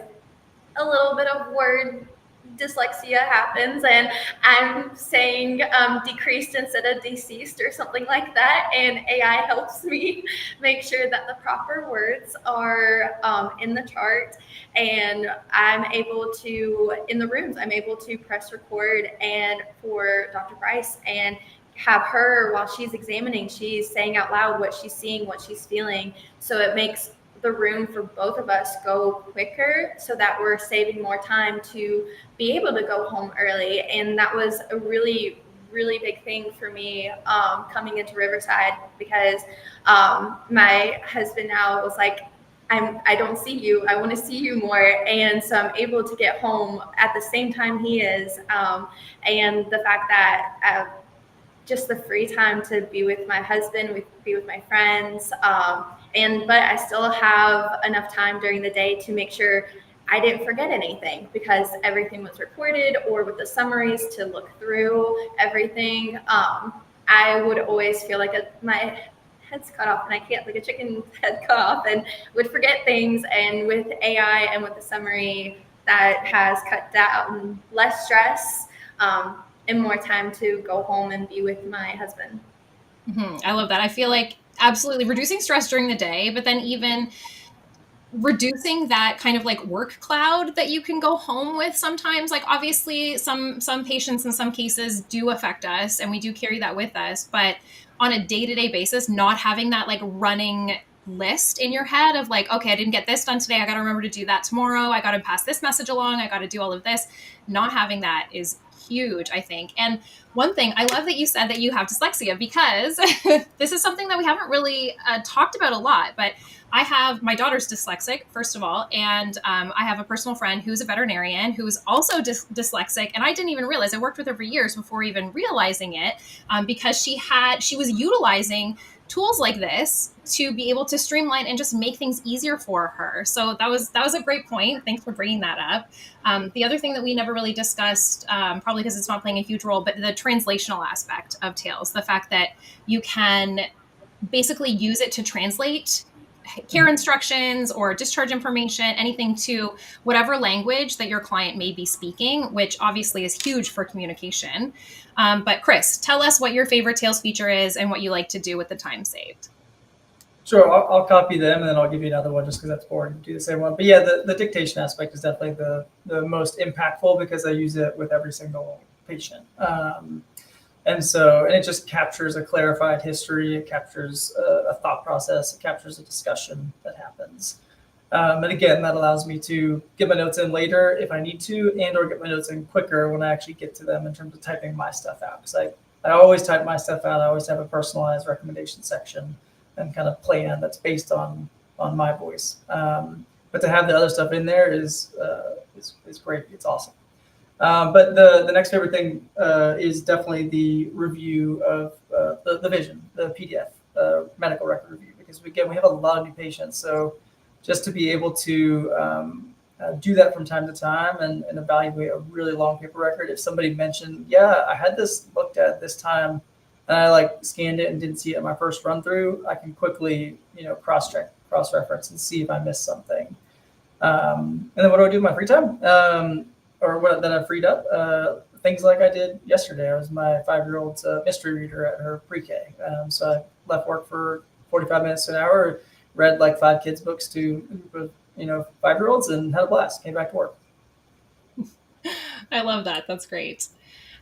a little bit of word dyslexia happens, and I'm saying decreased instead of deceased or something like that, and AI helps me make sure that the proper words are in the chart, and I'm able to, in the rooms, I'm able to press record and for Dr. Price and have her, while she's examining, she's saying out loud what she's seeing, what she's feeling, so it makes the room for both of us go quicker, so that we're saving more time to be able to go home early. And that was a really, really big thing for me coming into Riverside, because my husband now was like, I don't see you. I want to see you more. And so I'm able to get home at the same time he is. And the fact that just the free time to be with my husband, be with my friends, But I still have enough time during the day to make sure I didn't forget anything because everything was recorded, or with the summaries to look through everything. I would always feel like my head's cut off and I can't, like a chicken's head cut off, and would forget things. And with AI and with the summary, that has cut down less stress and more time to go home and be with my husband. I love that. I feel like absolutely reducing stress during the day, but then even reducing that kind of like work cloud that you can go home with sometimes. Like obviously some patients in some cases do affect us and we do carry that with us, but on a day-to-day basis, not having that like running list in your head of like, okay, I didn't get this done today, I got to remember to do that tomorrow, I got to pass this message along, I got to do all of this. Not having that is huge, I think. And one thing, I love that you said that you have dyslexia, because this is something that we haven't really talked about a lot, but my daughter's dyslexic, first of all, and I have a personal friend who's a veterinarian who's also dyslexic, and I didn't even realize. I worked with her for years before even realizing it, because she was utilizing tools like this to be able to streamline and just make things easier for her. So that was a great point. Thanks for bringing that up. The other thing that we never really discussed, probably because it's not playing a huge role, but the translational aspect of Tails, the fact that you can basically use it to translate care instructions or discharge information, anything to whatever language that your client may be speaking, which obviously is huge for communication. But Chris, tell us what your favorite Tails feature is and what you like to do with the time saved. Sure, I'll copy them and then I'll give you another one just because that's boring to do the same one. But yeah, the dictation aspect is definitely the most impactful because I use it with every single patient. And it just captures a clarified history. It captures a thought process. It captures a discussion that happens. And again, that allows me to get my notes in later if I need to, and or get my notes in quicker when I actually get to them in terms of typing my stuff out. Because I always type my stuff out. I always have a personalized recommendation section and kind of plan that's based on my voice. But to have the other stuff in there is great. It's awesome. But the next favorite thing is definitely the review of the vision, the PDF, medical record review, because we have a lot of new patients. So just to be able to do that from time to time and evaluate a really long paper record. If somebody mentioned, yeah, I had this looked at this time and I scanned it and didn't see it in my first run through, I can quickly, cross-check, cross-reference and see if I missed something. And then what do I do in my free time? Or what that I've freed up, things like I did yesterday. I was my 5-year-old's mystery reader at her pre-K. So I left work for 45 minutes to an hour, read 5 kids' books to a group of 5-year-olds and had a blast. Came back to work. I love that. That's great.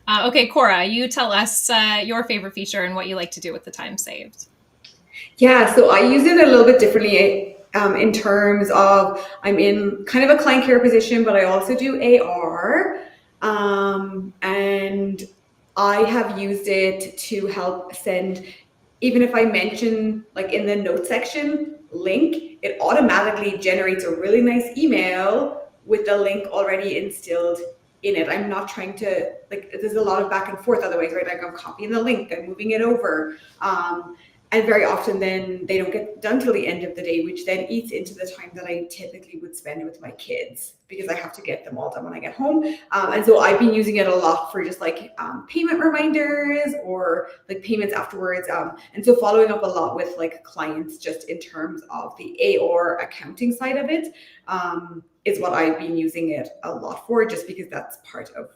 Okay, Cora, you tell us your favorite feature and what you like to do with the time saved. Yeah, so I use it a little bit differently in terms of I'm in kind of a client care position, but I also do AR. And I have used it to help send, even if I mention in the note section link, it automatically generates a really nice email with the link already instilled in it. I'm not trying to, there's a lot of back and forth otherwise, right? I'm copying the link, I'm moving it over. And very often then they don't get done till the end of the day, which then eats into the time that I typically would spend with my kids because I have to get them all done when I get home. And so I've been using it a lot for just payment reminders or payments afterwards. And so following up a lot with clients just in terms of the AR accounting side of it is what I've been using it a lot for, just because that's part of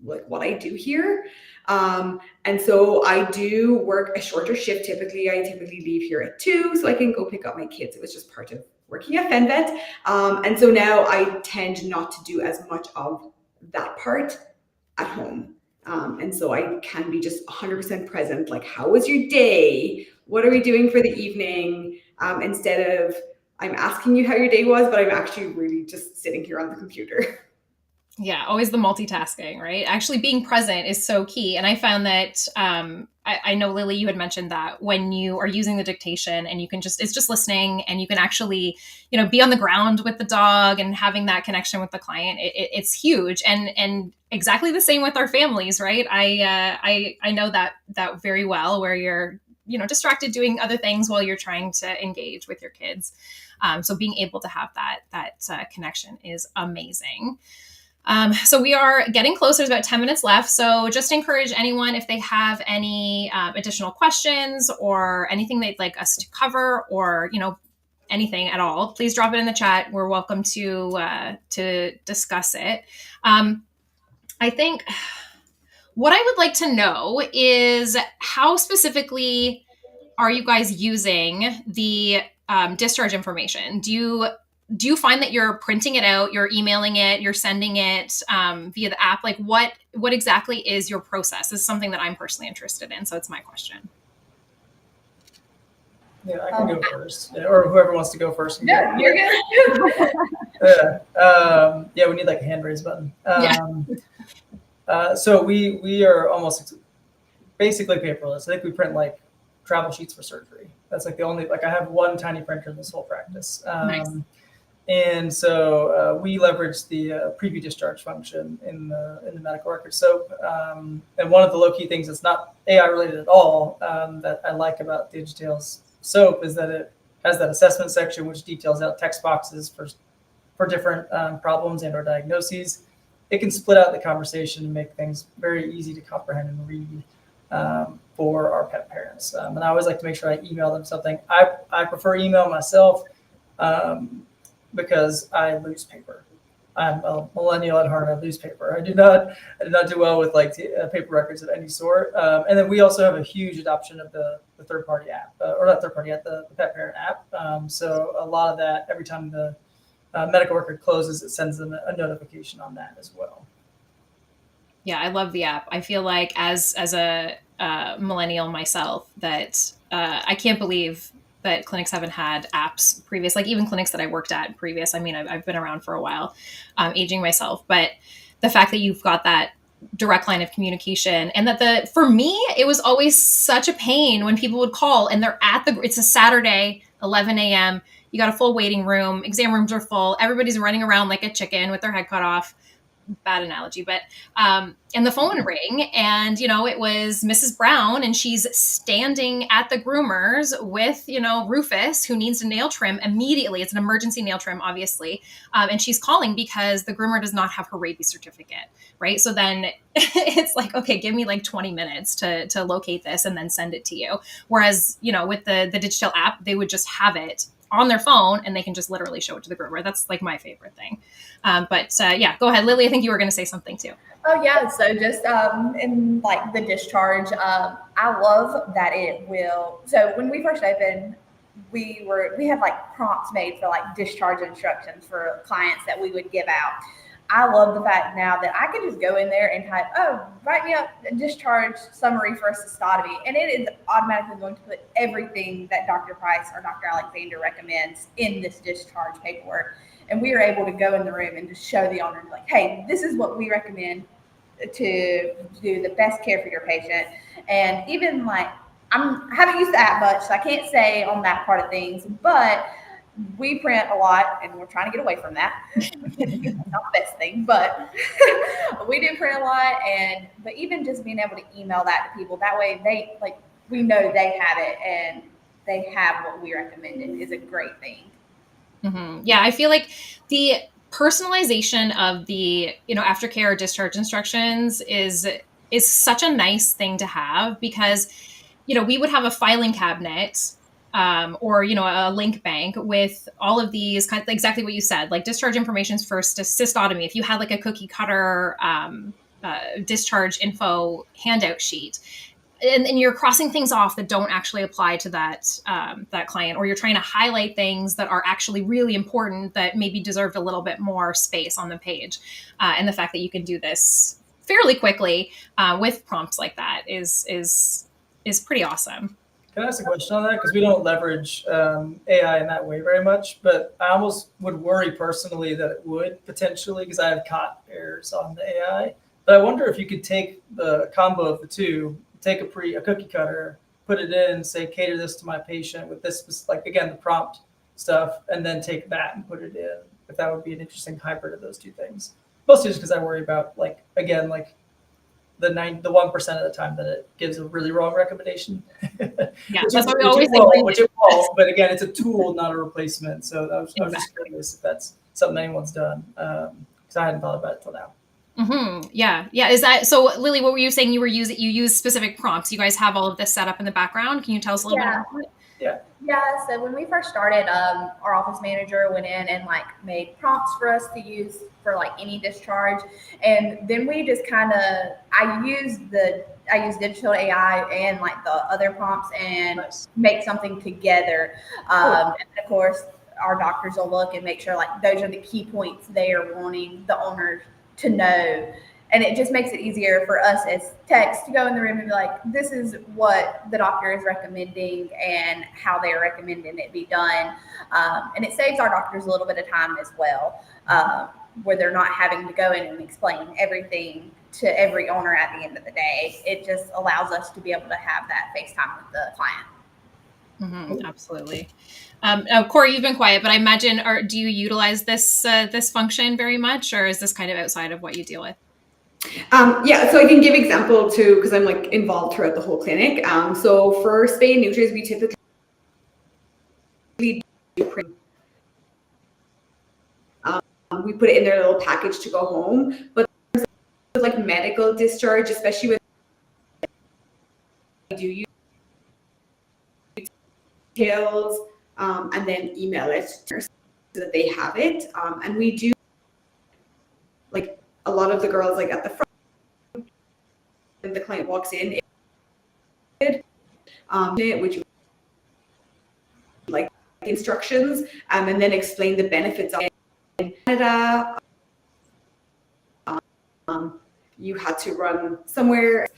what I do here. And so I do work a shorter shift. I typically leave here at 2 so I can go pick up my kids. It was just part of working at FenVet. And so now I tend not to do as much of that part at home. And so I can be just 100% present. How was your day? What are we doing for the evening? Instead of I'm asking you how your day was, but I'm actually really just sitting here on the computer. Yeah, always the multitasking, right? Actually being present is so key. And I found that, I know, Lily, you had mentioned that when you are using the dictation and it's just listening and you can actually, be on the ground with the dog and having that connection with the client, it's huge. And exactly the same with our families, right? I know that very well, where you're distracted doing other things while you're trying to engage with your kids. So being able to have that connection is amazing. So we are getting closer. There's about 10 minutes left. So just encourage anyone, if they have any additional questions or anything they'd like us to cover, or, anything at all, please drop it in the chat. We're welcome to discuss it. I think what I would like to know is, how specifically are you guys using the discharge information? Do you find that you're printing it out, you're emailing it, you're sending it via the app? Like what exactly is your process? This is something that I'm personally interested in. So it's my question. Yeah, I can go first, or whoever wants to go first. No, you're good. Yeah, we need like a hand raise button. So we are almost basically paperless. I think we print like travel sheets for surgery. That's like the only, like I have one tiny printer in this whole practice. Nice. And so we leverage the preview discharge function in the medical record soap. And one of the low key things that's not AI related at all that I like about Digitail's soap is that it has that assessment section, which details out text boxes for different problems and or diagnoses. It can split out the conversation and make things very easy to comprehend and read for our pet parents. And I always like to make sure I email them something. I prefer email myself because I lose paper. I'm a millennial at heart. I lose paper. I do not do well with like paper records of any sort. And then we also have a huge adoption of the third-party app, or not third-party app, the pet parent app. So a lot of that, every time the medical record closes, it sends them a notification on that as well. Yeah, I love the app. I feel like as a millennial myself, that I can't believe that clinics haven't had apps previous, like even clinics that I worked at previous. I mean, I've been around for a while, aging myself, but the fact that you've got that direct line of communication, and that for me, it was always such a pain when people would call and they're it's a Saturday, 11 a.m. You got a full waiting room, exam rooms are full. Everybody's running around like a chicken with their head cut off. Bad analogy, but and the phone would ring, and it was Mrs. Brown, and she's standing at the groomers with Rufus, who needs a nail trim immediately. It's an emergency nail trim, obviously, and she's calling because the groomer does not have her rabies certificate, right? So then it's like, okay, give me like 20 minutes to locate this and then send it to you. Whereas with the Digitail app, they would just have it on their phone and they can just literally show it to the groomer. That's like my favorite thing. But yeah, go ahead, Lily. I think you were going to say something too. Oh yeah, so just in like the discharge, I love that it will. So when we first opened, we had like prompts made for like discharge instructions for clients that we would give out. I love the fact now that I can just go in there and type, write me up a discharge summary for a cystotomy. And it is automatically going to put everything that Dr. Price or Dr. Alexander recommends in this discharge paperwork. And we are able to go in the room and just show the owner, like, hey, this is what we recommend to do the best care for your patient. And even like, I haven't used the app much, so I can't say on that part of things, but we print a lot, and we're trying to get away from that. It's not the best thing, but we do print a lot. But even just being able to email that to people, that way we know they have it and they have what we recommended is a great thing. Mm-hmm. Yeah, I feel like the personalization of the aftercare discharge instructions is such a nice thing to have, because we would have a filing cabinet or a link bank with all of these kind of exactly what you said, like discharge information's first, cystotomy. If you had like a cookie cutter discharge info handout sheet, and you're crossing things off that don't actually apply to that client, or you're trying to highlight things that are actually really important that maybe deserved a little bit more space on the page, and the fact that you can do this fairly quickly with prompts like that is pretty awesome. Can I ask a question on that? Because we don't leverage AI in that way very much, but I almost would worry personally that it would potentially, because I have caught errors on the AI. But I wonder if you could take the combo of the two, take a cookie cutter, put it in, say, cater this to my patient with this, like, again, the prompt stuff, and then take that and put it in. If that would be an interesting hybrid of those two things. Mostly just because I worry about, like, again, like the 1% of the time that it gives a really wrong recommendation. Yeah, that's what we always think. Which it will, but again, it's a tool, not a replacement. So I was just curious if that's something anyone's done, because I hadn't thought about it till now. Mm-hmm. Yeah. Is that so, Lily? What were you saying? You use specific prompts. You guys have all of this set up in the background. Can you tell us a little bit about it? Yeah, so when we first started, our office manager went in and made prompts for us to use for any discharge, and then we just I use Digital AI and the other prompts and make something together. And of course, our doctors will look and make sure those are the key points they are wanting the owner to know. And it just makes it easier for us as techs to go in the room and be like, this is what the doctor is recommending and how they're recommending it be done. And it saves our doctors a little bit of time as well, where they're not having to go in and explain everything to every owner at the end of the day. It just allows us to be able to have that FaceTime with the client. Mm-hmm, absolutely. Corey, you've been quiet, but I imagine, do you utilize this function very much, or is this kind of outside of what you deal with? Yeah, so I can give example too, because I'm involved throughout the whole clinic. So for spay and neuters, we typically do we put it in their little package to go home. But medical discharge, especially with do use details and then email it so that they have it. And we do a lot of the girls at the front, when the client walks in, would you like instructions, and then explain the benefits of it. In Canada, you had to run somewhere,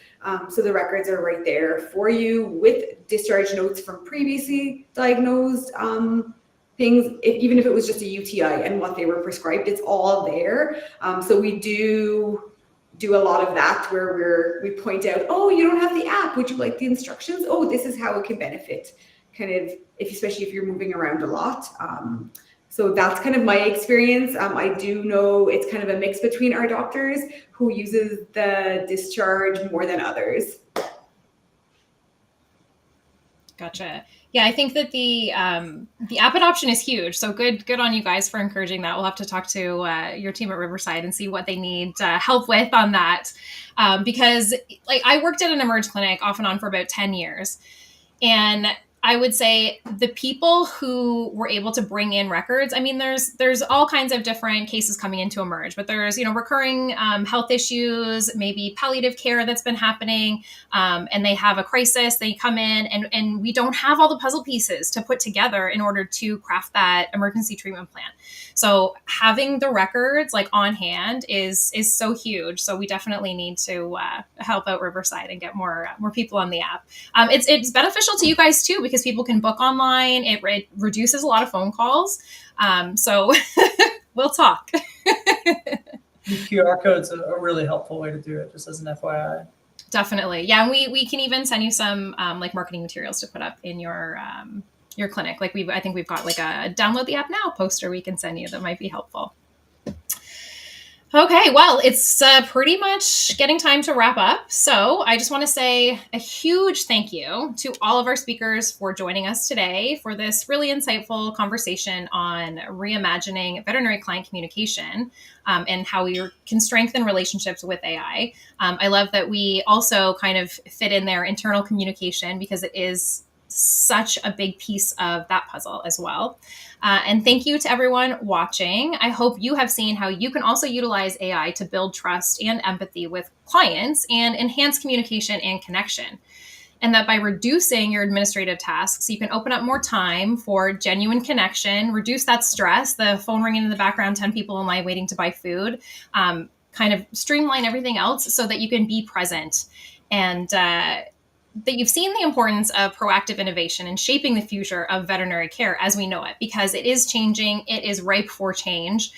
so the records are right there for you with discharge notes from previously diagnosed things, even if it was just a UTI and what they were prescribed, it's all there. So we do a lot of that where we point out, oh, you don't have the app, would you like the instructions? Oh, this is how it can benefit, especially if you're moving around a lot. So that's kind of my experience. I do know it's kind of a mix between our doctors who uses the discharge more than others. Gotcha. Yeah, I think that the app adoption is huge. So good on you guys for encouraging that. We'll have to talk to your team at Riverside and see what they need help with on that. Because I worked at an Emerge clinic off and on for about 10 years. And I would say the people who were able to bring in records, I mean, there's all kinds of different cases coming into Emerge, but there's, recurring health issues, maybe palliative care that's been happening, and they have a crisis, they come in and we don't have all the puzzle pieces to put together in order to craft that emergency treatment plan. So having the records on hand is so huge. So we definitely need to help out Riverside and get more people on the app. It's beneficial to you guys too, because people can book online. It reduces a lot of phone calls. So we'll talk. QR code's a really helpful way to do it, just as an FYI. Definitely. Yeah. And we can even send you some marketing materials to put up in your clinic. I think we've got a download the app now poster we can send you that might be helpful. Okay, well, it's pretty much getting time to wrap up. So I just want to say a huge thank you to all of our speakers for joining us today for this really insightful conversation on reimagining veterinary client communication and how we can strengthen relationships with AI. I love that we also kind of fit in their internal communication, because it is such a big piece of that puzzle as well. And thank you to everyone watching. I hope you have seen how you can also utilize AI to build trust and empathy with clients and enhance communication and connection. And that by reducing your administrative tasks, you can open up more time for genuine connection, reduce that stress, the phone ringing in the background, 10 people in line waiting to buy food, kind of streamline everything else so that you can be present. And that you've seen the importance of proactive innovation and shaping the future of veterinary care as we know it, because it is changing. It is ripe for change.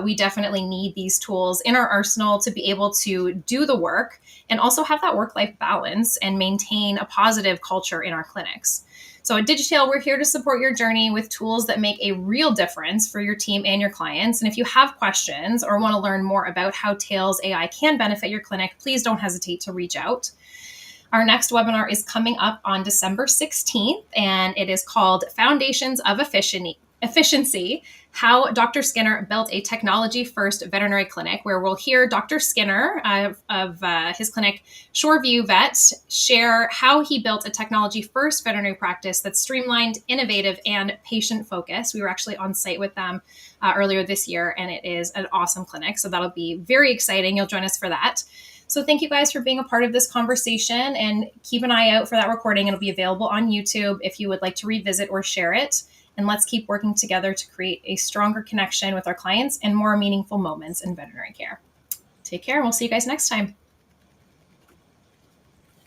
We definitely need these tools in our arsenal to be able to do the work and also have that work-life balance and maintain a positive culture in our clinics. So at Digitail, we're here to support your journey with tools that make a real difference for your team and your clients. And if you have questions or want to learn more about how Tails AI can benefit your clinic, please don't hesitate to reach out. Our next webinar is coming up on December 16th, and it is called Foundations of Efficiency, How Dr. Skinner Built a Technology-First Veterinary Clinic, where we'll hear Dr. Skinner of his clinic, Shoreview Vet, share how he built a technology-first veterinary practice that's streamlined, innovative, and patient-focused. We were actually on site with them earlier this year, and it is an awesome clinic, so that'll be very exciting. You'll join us for that. So thank you guys for being a part of this conversation, and keep an eye out for that recording. It'll be available on YouTube if you would like to revisit or share it. And let's keep working together to create a stronger connection with our clients and more meaningful moments in veterinary care. Take care, and we'll see you guys next time.